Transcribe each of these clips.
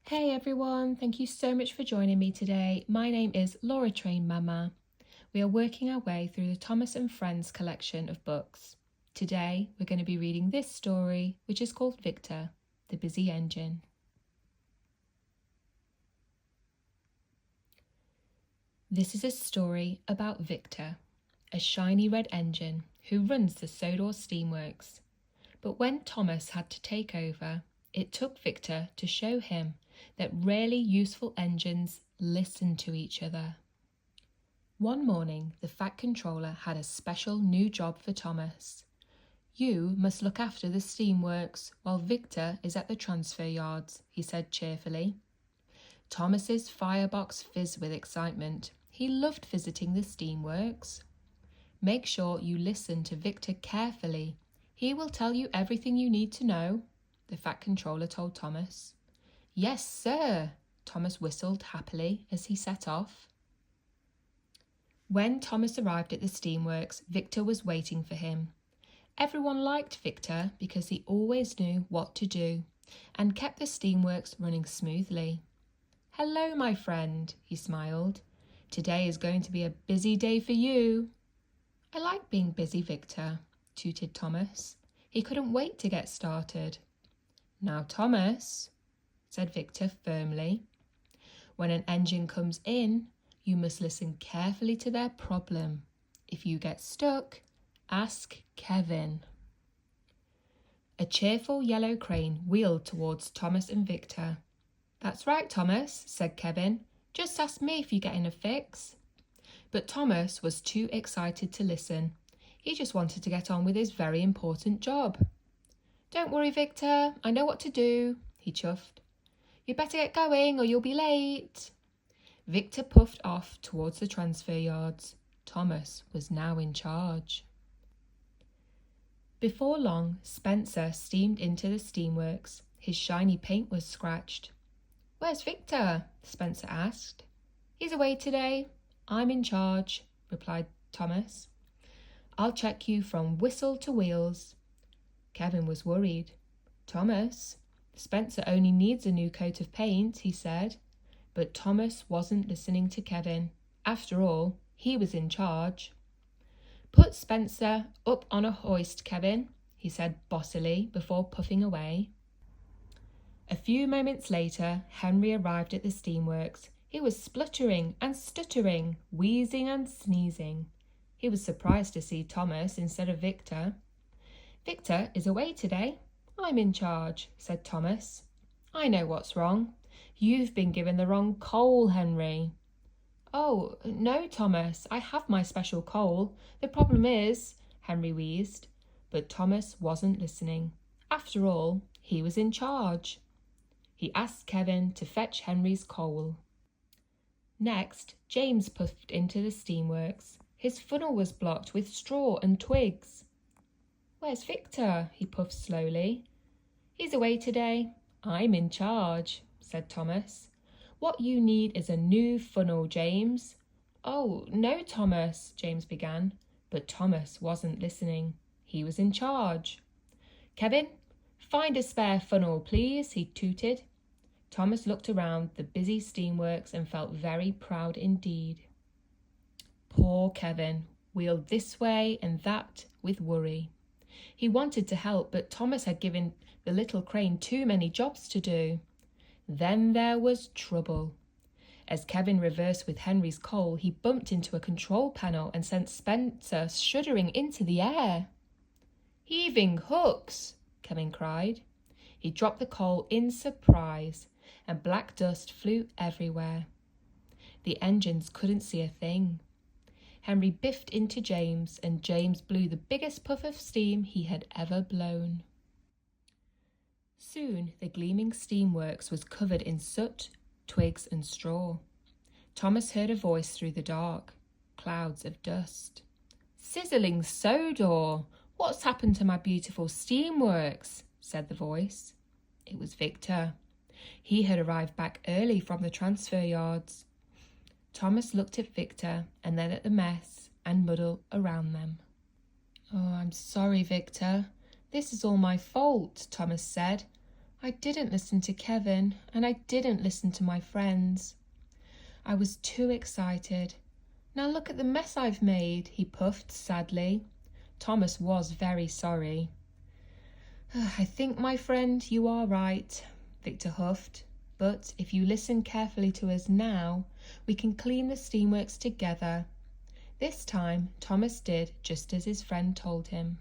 Hey everyone, thank you so much for joining me today. My name is Laura Train Mama. We are working our way through the Thomas and Friends collection of books. Today we're going to be reading this story, which is called Victor, the Busy Engine. This is a story about Victor, a shiny red engine who runs the Sodor steamworks. But when Thomas had to take over, it took Victor to show him that rarely useful engines listen to each other. One morning, the Fat Controller had a special new job for Thomas. You must look after the steamworks while Victor is at the transfer yards, he said cheerfully. Thomas's firebox fizzed with excitement. He loved visiting the steamworks. Make sure you listen to Victor carefully. He will tell you everything you need to know, the Fat Controller told Thomas. Yes, sir, Thomas whistled happily as he set off. When Thomas arrived at the steamworks, Victor was waiting for him. Everyone liked Victor because he always knew what to do and kept the steamworks running smoothly. Hello, my friend, he smiled. Today is going to be a busy day for you. I like being busy, Victor, tooted Thomas. He couldn't wait to get started. Now, Thomas, said Victor firmly, when an engine comes in, you must listen carefully to their problem. If you get stuck, ask Kevin. A cheerful yellow crane wheeled towards Thomas and Victor. That's right, Thomas, said Kevin. Just ask me if you get in a fix. But Thomas was too excited to listen. He just wanted to get on with his very important job. Don't worry, Victor, I know what to do, he chuffed. You better get going or you'll be late. Victor puffed off towards the transfer yards. Thomas was now in charge. Before long, Spencer steamed into the steamworks. His shiny paint was scratched. Where's Victor? Spencer asked. He's away today. I'm in charge, replied Thomas. I'll check you from whistle to wheels. Kevin was worried. Thomas, Spencer only needs a new coat of paint, he said. But Thomas wasn't listening to Kevin. After all, he was in charge. Put Spencer up on a hoist, Kevin, he said bossily before puffing away. A few moments later, Henry arrived at the steamworks. He was spluttering and stuttering, wheezing and sneezing. He was surprised to see Thomas instead of Victor. Victor is away today. I'm in charge, said Thomas. I know what's wrong. You've been given the wrong coal, Henry. Oh, no, Thomas, I have my special coal. The problem is, Henry wheezed. But Thomas wasn't listening. After all, he was in charge. He asked Kevin to fetch Henry's coal. Next, James puffed into the steamworks. His funnel was blocked with straw and twigs. Where's Victor? He puffed slowly. He's away today. I'm in charge, said Thomas. What you need is a new funnel, James. Oh, no, Thomas, James began. But Thomas wasn't listening. He was in charge. Kevin, find a spare funnel, please, he tooted. Thomas looked around the busy steamworks and felt very proud indeed. Poor Kevin wheeled this way and that with worry. He wanted to help, but Thomas had given the little crane too many jobs to do. Then there was trouble. As Kevin reversed with Henry's coal, he bumped into a control panel and sent Spencer shuddering into the air. Heaving hooks, Kevin cried. He dropped the coal in surprise, and black dust flew everywhere. The engines couldn't see a thing. Henry biffed into James, and James blew the biggest puff of steam he had ever blown. Soon the gleaming steamworks was covered in soot, twigs and straw. Thomas heard a voice through the dark. Clouds of dust. Sizzling Sodor! What's happened to my beautiful steamworks? Said the voice. It was Victor. He had arrived back early from the transfer yards. Thomas looked at Victor and then at the mess and muddle around them. Oh, I'm sorry, Victor. This is all my fault, Thomas said. I didn't listen to Kevin, and I didn't listen to my friends. I was too excited. Now look at the mess I've made, he puffed sadly. Thomas was very sorry. I think, my friend, you are right, Victor huffed. But if you listen carefully to us now, we can clean the steamworks together. This time, Thomas did just as his friend told him.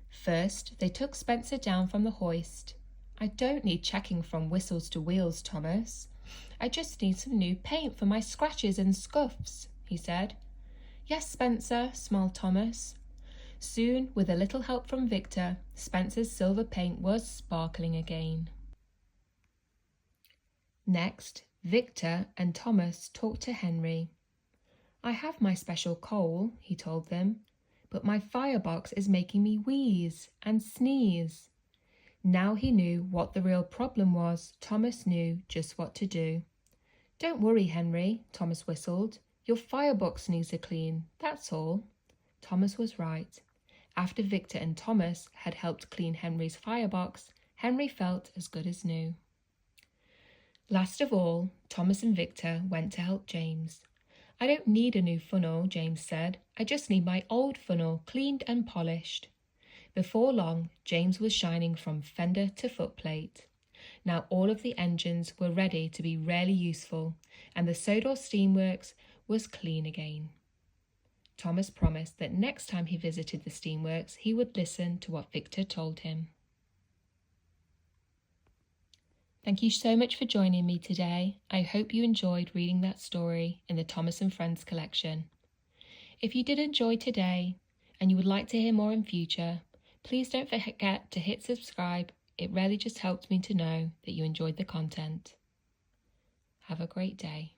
First, they took Spencer down from the hoist. I don't need checking from whistles to wheels, Thomas. I just need some new paint for my scratches and scuffs, he said. Yes, Spencer, smiled Thomas. Soon, with a little help from Victor, Spencer's silver paint was sparkling again. Next, Victor and Thomas talked to Henry. I have my special coal, he told them, but my firebox is making me wheeze and sneeze. Now he knew what the real problem was. Thomas knew just what to do. Don't worry, Henry, Thomas whistled. Your firebox needs a clean, that's all. Thomas was right. After Victor and Thomas had helped clean Henry's firebox, Henry felt as good as new. Last of all, Thomas and Victor went to help James. I don't need a new funnel, James said. I just need my old funnel cleaned and polished. Before long, James was shining from fender to footplate. Now all of the engines were ready to be really useful, and the Sodor Steamworks was clean again. Thomas promised that next time he visited the steamworks, he would listen to what Victor told him. Thank you so much for joining me today. I hope you enjoyed reading that story in the Thomas and Friends collection. If you did enjoy today and you would like to hear more in future, please don't forget to hit subscribe. It really just helps me to know that you enjoyed the content. Have a great day.